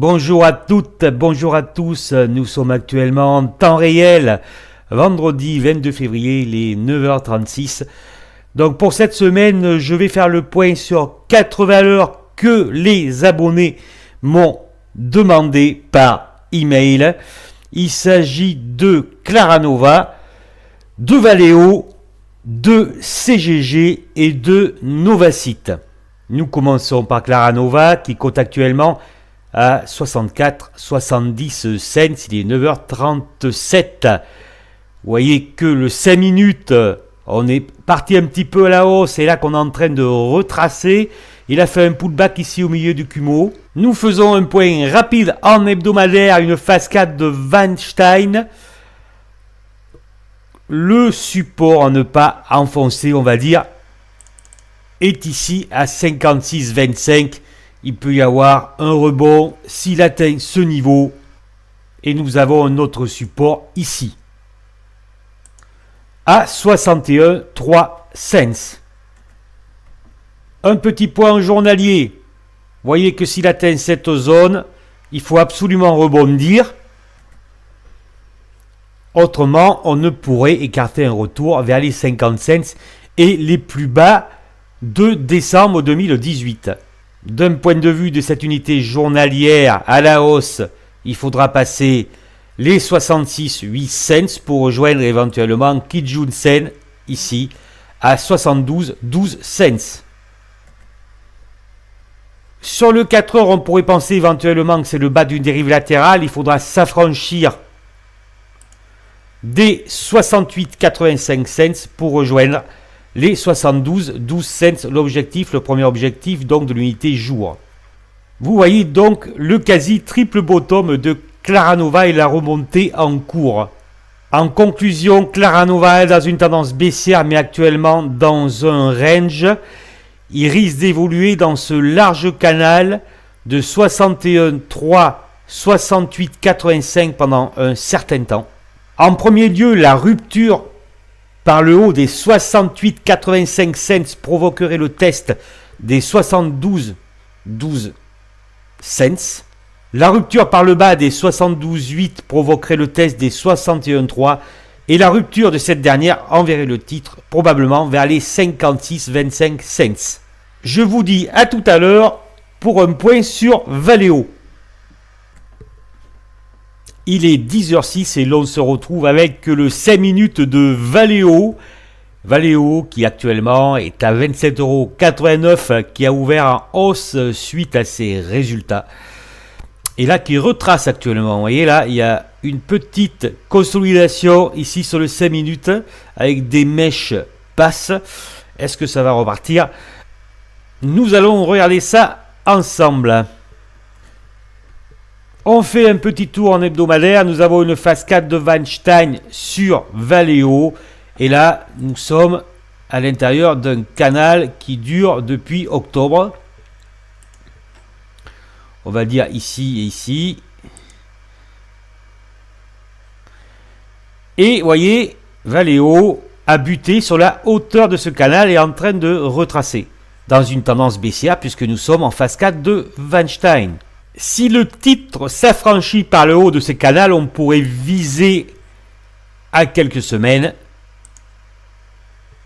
Bonjour à toutes, bonjour à tous, nous sommes actuellement en temps réel, vendredi 22 février, les 9h36. Donc pour cette semaine, je vais faire le point sur 4 valeurs que les abonnés m'ont demandé par email. Il s'agit de Claranova, de Valeo, de CGG et de Novacite. Nous commençons par Claranova qui cote actuellement à 64,70 cents, il est 9h37. Vous voyez que le 5 minutes, on est parti un petit peu à la hausse et là qu'on est en train de retracer. Il a fait un pullback ici au milieu du Kumo. Nous faisons un point rapide en hebdomadaire, une phase 4 de Weinstein. Le support à ne pas enfoncer, on va dire, est ici à 56,25. Il peut y avoir un rebond s'il atteint ce niveau. Et nous avons un autre support ici. À 61,3 cents. Un petit point journalier. Vous voyez que s'il atteint cette zone, il faut absolument rebondir. Autrement, on ne pourrait écarter un retour vers les 50 cents et les plus bas de décembre 2018. D'un point de vue de cette unité journalière à la hausse, il faudra passer les 66,8 cents pour rejoindre éventuellement Kijun-sen ici à 72,12 cents. Sur le 4 heures, on pourrait penser éventuellement que c'est le bas d'une dérive latérale. Il faudra s'affranchir des 68,85 cents pour rejoindre les 72,12 cents, l'objectif, le premier objectif donc de l'unité jour. Vous voyez donc le quasi triple bottom de Claranova et la remontée en cours. En conclusion, Claranova est dans une tendance baissière mais actuellement dans un range. Il risque d'évoluer dans ce large canal de 61,3, 68,85 pendant un certain temps. En premier lieu, la rupture par le haut des 68,85 cents provoquerait le test des 72,12 cents. La rupture par le bas des 72,8 provoquerait le test des 61,3 et la rupture de cette dernière enverrait le titre probablement vers les 56,25 cents. Je vous dis à tout à l'heure pour un point sur Valeo. Il est 10h06 et l'on se retrouve avec le 5 minutes de Valeo. Valeo qui actuellement est à 27,89 €, qui a ouvert en hausse suite à ses résultats. Et là qui retrace actuellement. Vous voyez là, il y a une petite consolidation ici sur le 5 minutes avec des mèches basses. Est-ce que ça va repartir? Nous allons regarder ça ensemble. On fait un petit tour en hebdomadaire. Nous avons une phase 4 de Weinstein sur Valeo. Et là, nous sommes à l'intérieur d'un canal qui dure depuis octobre. On va dire ici et ici. Et vous voyez, Valeo a buté sur la hauteur de ce canal et est en train de retracer. Dans une tendance baissière puisque nous sommes en phase 4 de Weinstein. Si le titre s'affranchit par le haut de ces canaux, on pourrait viser à quelques semaines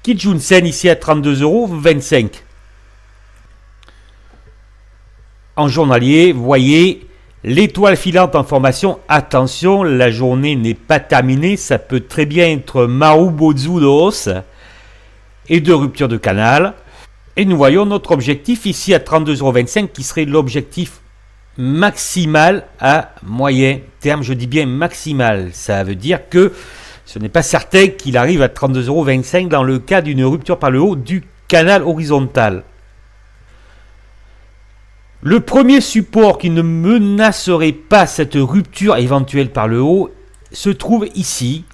Kijun-sen ici à 32,25 €. En journalier, vous voyez l'étoile filante en formation. Attention, la journée n'est pas terminée. Ça peut très bien être Marubozu de hausse et de rupture de canal. Et nous voyons notre objectif ici à 32,25 € qui serait l'objectif maximal à moyen terme. Je dis bien maximal. Ça veut dire que ce n'est pas certain qu'il arrive à 32,25 € dans le cas d'une rupture par le haut du canal horizontal. Le premier support qui ne menacerait pas cette rupture éventuelle par le haut se trouve ici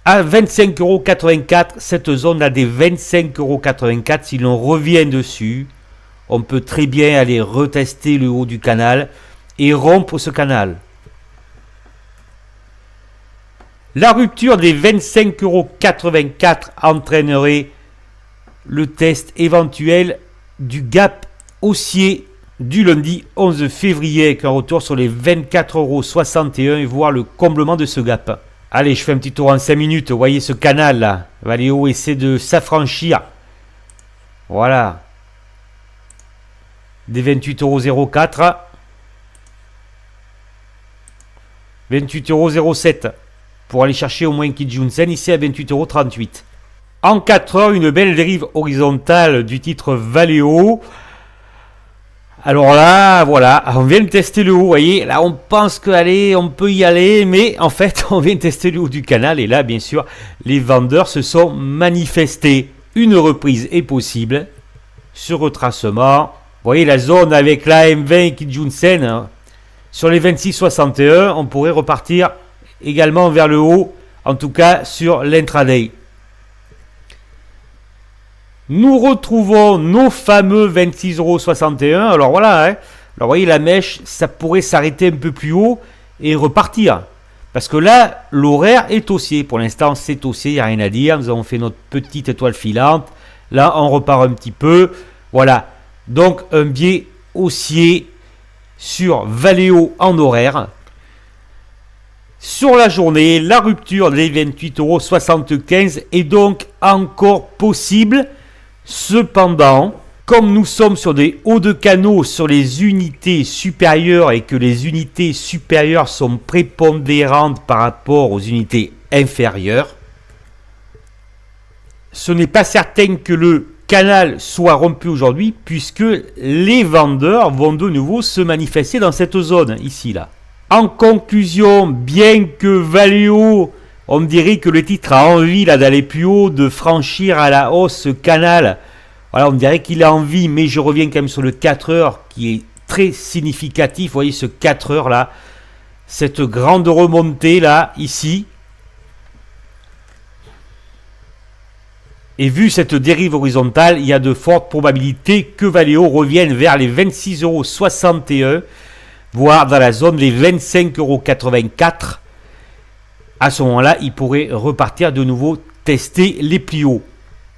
à 25,84 €. Cette zone a des 25,84 €. Si l'on revient dessus, on peut très bien aller retester le haut du canal et rompre ce canal. La rupture des 25,84 € entraînerait le test éventuel du gap haussier du lundi 11 février avec un retour sur les 24,61 €, voire le comblement de ce gap. Allez, je fais un petit tour en 5 minutes. Vous voyez ce canal là. Valeo essaie de s'affranchir. Voilà. Des 28,04 €. 28,07 € pour aller chercher au moins Kijun-sen ici à 28,38 €. En 4 heures, une belle dérive horizontale du titre Valeo. Alors là, voilà, on vient de tester le haut, vous voyez, là on pense que allez, on peut y aller, mais en fait on vient de tester le haut du canal et là bien sûr les vendeurs se sont manifestés. Une reprise est possible sur retracement. Vous voyez la zone avec la M20 et Kijun-sen, hein. Sur les 26,61, on pourrait repartir également vers le haut, en tout cas sur l'intraday. Nous retrouvons nos fameux 26,61 €. Alors voilà, hein. Alors vous voyez la mèche, ça pourrait s'arrêter un peu plus haut et repartir. Parce que là, l'horaire est haussier. Pour l'instant, c'est haussier, il n'y a rien à dire. Nous avons fait notre petite étoile filante. Là, on repart un petit peu. Voilà. Donc, un biais haussier sur Valeo en horaire. Sur la journée, la rupture des 28,75 € est donc encore possible. Cependant, comme nous sommes sur des hauts de canaux sur les unités supérieures et que les unités supérieures sont prépondérantes par rapport aux unités inférieures, ce n'est pas certain que le canal soit rompu aujourd'hui puisque les vendeurs vont de nouveau se manifester dans cette zone ici là. En conclusion, bien que Valeo, on dirait que le titre a envie là d'aller plus haut, de franchir à la hausse ce canal. Voilà, on dirait qu'il a envie, mais je reviens quand même sur le 4 heures qui est très significatif. Vous voyez ce 4 heures là, cette grande remontée là, ici. Et vu cette dérive horizontale, il y a de fortes probabilités que Valeo revienne vers les 26,61 €, voire dans la zone des 25,84 €. À ce moment-là, il pourrait repartir de nouveau tester les plus hauts.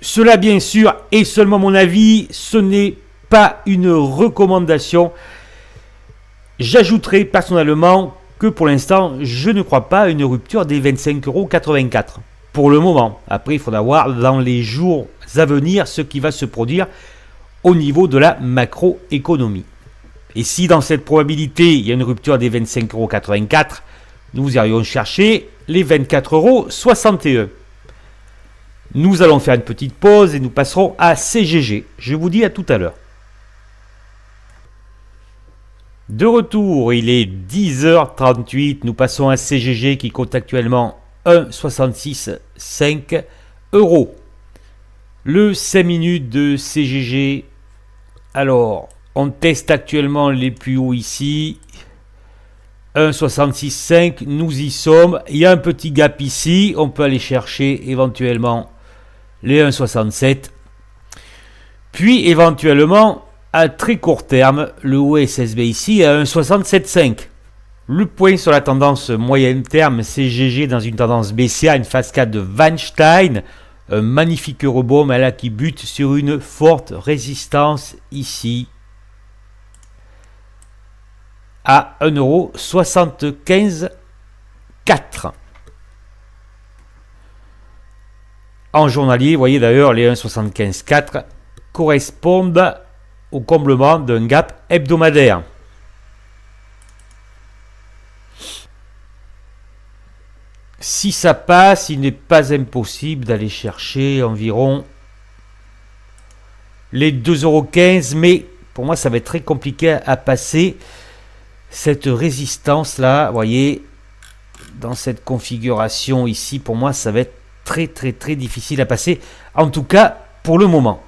Cela, bien sûr, est seulement mon avis. Ce n'est pas une recommandation. J'ajouterai personnellement que pour l'instant, je ne crois pas à une rupture des 25,84 € pour le moment. Après, il faudra voir dans les jours à venir ce qui va se produire au niveau de la macroéconomie. Et si dans cette probabilité, il y a une rupture des 25,84 €, nous irions chercher les 24,61 €. Nous allons faire une petite pause et nous passerons à CGG. Je vous dis à tout à l'heure. De retour, il est 10h38. Nous passons à CGG qui compte actuellement 1,66,5 €. Le 5 minutes de CGG. Alors, on teste actuellement les plus hauts ici. 1,66,5, nous y sommes. Il y a un petit gap ici. On peut aller chercher éventuellement les 1,67. Puis éventuellement, à très court terme, le OSSB ici à 1,67,5. Le point sur la tendance moyen terme, CGG dans une tendance baissière, une cascade de Weinstein. Un magnifique rebond, mais là qui bute sur une forte résistance ici. À 1,75,4 €. En journalier, vous voyez d'ailleurs les 1,75,4 correspondent au comblement d'un gap hebdomadaire. Si ça passe, il n'est pas impossible d'aller chercher environ les 2,15 €, mais pour moi ça va être très compliqué à passer. Cette résistance là, vous voyez, dans cette configuration ici, pour moi ça va être très difficile à passer, en tout cas pour le moment.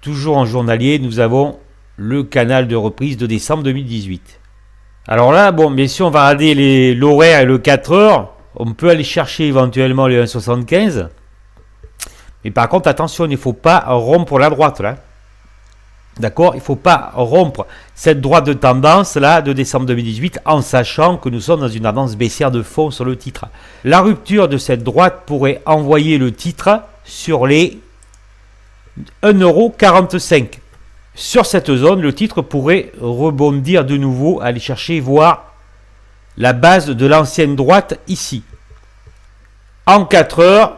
Toujours en journalier, nous avons le canal de reprise de décembre 2018. Alors là, bon, bien sûr, on va regarder l'horaire et le 4 heures. On peut aller chercher éventuellement les 1,75. Mais par contre, attention, il ne faut pas rompre la droite là. D'accord? Il ne faut pas rompre cette droite de tendance là de décembre 2018 en sachant que nous sommes dans une tendance baissière de fond sur le titre. La rupture de cette droite pourrait envoyer le titre sur les 1,45 €. sur cette zone, le titre pourrait rebondir de nouveau, aller chercher, voir la base de l'ancienne droite ici. En 4 heures,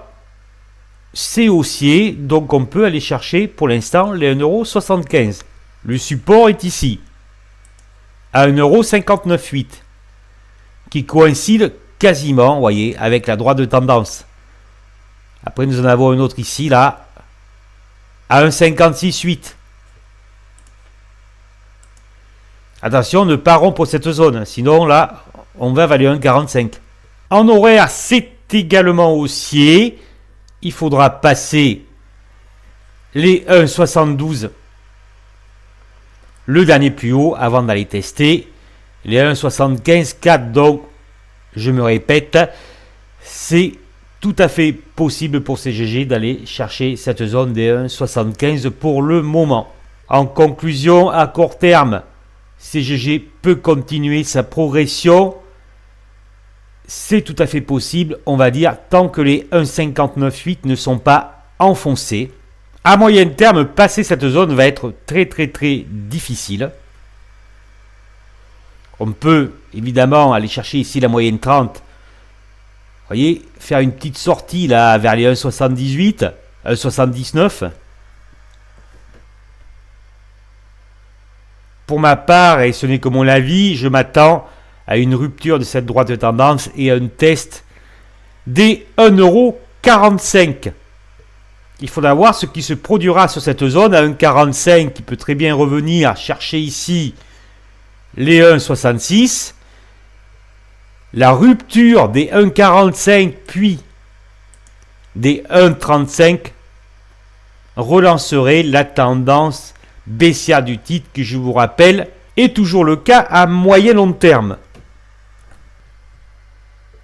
c'est haussier, donc on peut aller chercher pour l'instant les 1,75 €. Le support est ici, à 1,598 €, qui coïncide quasiment, vous voyez, avec la droite de tendance. Après, nous en avons un autre ici, là, à 1,568 €. Attention, ne pas rompre cette zone, sinon là, on va valer 1,45 €. En horaire, c'est également haussier. Il faudra passer les 1,72 €, le dernier plus haut, avant d'aller tester les 1,75,4 €. Donc, je me répète, c'est tout à fait possible pour CGG d'aller chercher cette zone des 1,75 € pour le moment. En conclusion, à court terme, CGG peut continuer sa progression. C'est tout à fait possible, on va dire, tant que les 1,598 ne sont pas enfoncés. À moyen terme, passer cette zone va être très difficile. On peut évidemment aller chercher ici la moyenne 30. Vous voyez, faire une petite sortie là vers les 1,78, 1,79. Pour ma part, et ce n'est que mon avis, je m'attends à une rupture de cette droite de tendance et à un test des 1,45 €. Il faudra voir ce qui se produira sur cette zone à 1,45 € qui peut très bien revenir chercher ici les 1,66. La rupture des 1,45 puis des 1,35 relancerait la tendance baissière du titre qui, je vous rappelle, est toujours le cas à moyen long terme.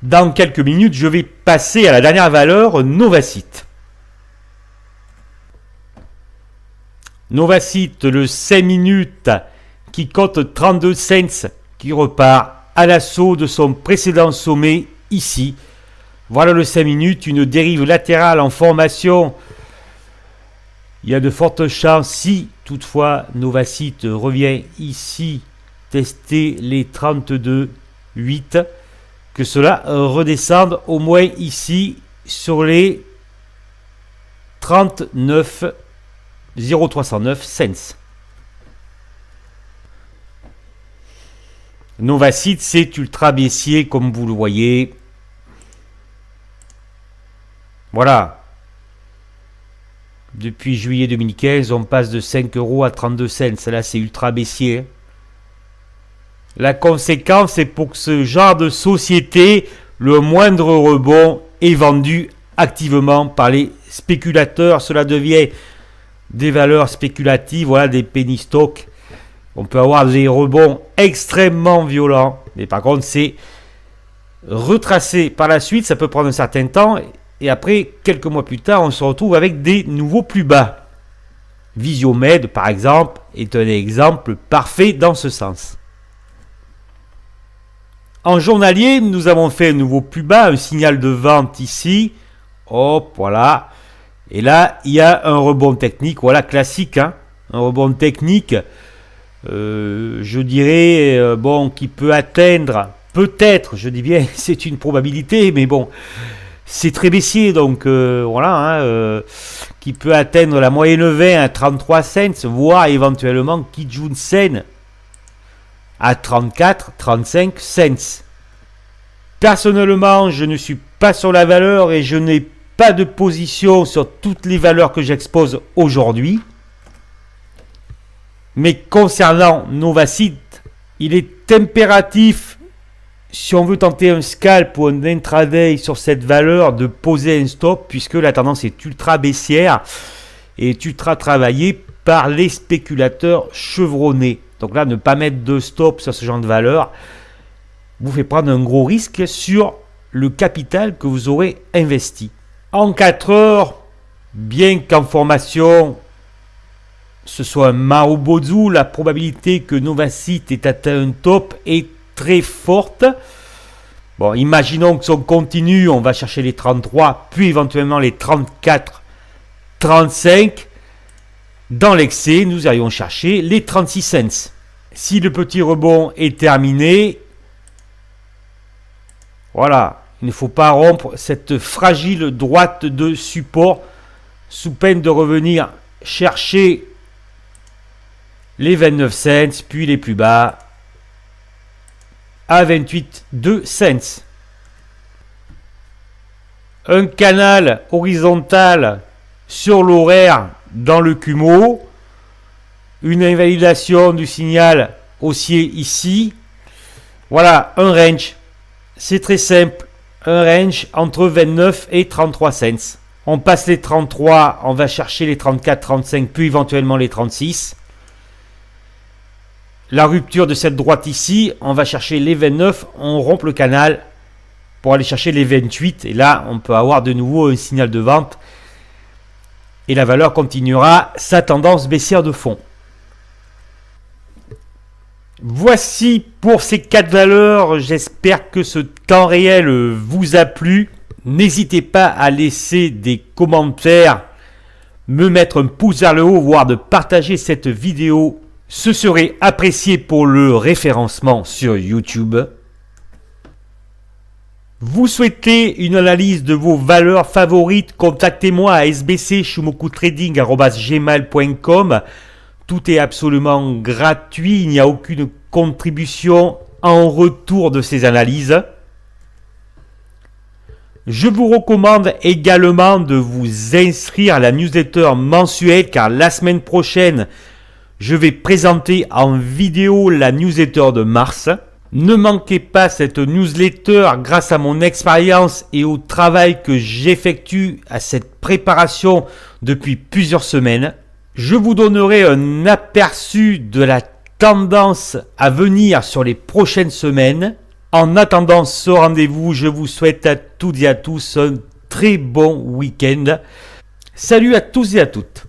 Dans quelques minutes, je vais passer à la dernière valeur, Novacite. Novacite, le 5 minutes qui cote 32 cents, qui repart à l'assaut de son précédent sommet ici. Voilà le 5 minutes, une dérive latérale en formation. Il y a de fortes chances, si toutefois Novacite revient ici tester les 32,8, que cela redescende au moins ici sur les 39,0309 cents. Novacite, c'est ultra baissier comme vous le voyez. Voilà. Depuis juillet 2015, on passe de 5 € à 32 cents. Là, c'est ultra baissier. La conséquence, c'est pour que ce genre de société, le moindre rebond est vendu activement par les spéculateurs. Cela devient des valeurs spéculatives, voilà, des penny stocks. On peut avoir des rebonds extrêmement violents, mais par contre, c'est retracé par la suite. Ça peut prendre un certain temps. Et après, quelques mois plus tard, on se retrouve avec des nouveaux plus bas. Visiomed, par exemple, est un exemple parfait dans ce sens. En journalier, nous avons fait un nouveau plus bas, un signal de vente ici. Hop, voilà. Et là, il y a un rebond technique, voilà, classique, hein, un rebond technique, je dirais, bon, qui peut atteindre, peut-être, je dis bien, c'est une probabilité, mais bon, c'est très baissier, donc voilà, hein, qui peut atteindre la moyenne 20 à 33 cents, voire éventuellement Kijun-sen à 34-35 cents. Personnellement, je ne suis pas sur la valeur et je n'ai pas de position sur toutes les valeurs que j'expose aujourd'hui. Mais concernant Novacite, il est impératif, si on veut tenter un scalp ou un intraday sur cette valeur, de poser un stop puisque la tendance est ultra baissière et est ultra travaillée par les spéculateurs chevronnés. Donc là, ne pas mettre de stop sur ce genre de valeur vous fait prendre un gros risque sur le capital que vous aurez investi. En 4 heures, bien qu'en formation, ce soit un Marubozu, la probabilité que Novacite ait atteint un top est très forte. Bon, imaginons que si on continue, on va chercher les 33, puis éventuellement les 34, 35. Dans l'excès, nous irions chercher les 36 cents. Si le petit rebond est terminé, voilà, il ne faut pas rompre cette fragile droite de support sous peine de revenir chercher les 29 cents, puis les plus bas à 28,2 cents. Un canal horizontal sur l'horaire dans le Kumo, une invalidation du signal haussier ici. Voilà, un range. C'est très simple, un range entre 29 et 33 cents. On passe les 33, on va chercher les 34, 35, puis éventuellement les 36. La rupture de cette droite ici, on va chercher les 29, on rompt le canal pour aller chercher les 28. Et là, on peut avoir de nouveau un signal de vente. Et la valeur continuera sa tendance baissière de fond. Voici pour ces 4 valeurs. J'espère que ce temps réel vous a plu. N'hésitez pas à laisser des commentaires, me mettre un pouce vers le haut, voire de partager cette vidéo. Ce serait apprécié pour le référencement sur YouTube. Vous souhaitez une analyse de vos valeurs favorites? Contactez-moi à sbcshimokutrading@gmail.com. Tout est absolument gratuit, il n'y a aucune contribution en retour de ces analyses. Je vous recommande également de vous inscrire à la newsletter mensuelle car la semaine prochaine, je vais présenter en vidéo la newsletter de mars. Ne manquez pas cette newsletter grâce à mon expérience et au travail que j'effectue à cette préparation depuis plusieurs semaines. Je vous donnerai un aperçu de la tendance à venir sur les prochaines semaines. En attendant ce rendez-vous, je vous souhaite à toutes et à tous un très bon week-end. Salut à tous et à toutes.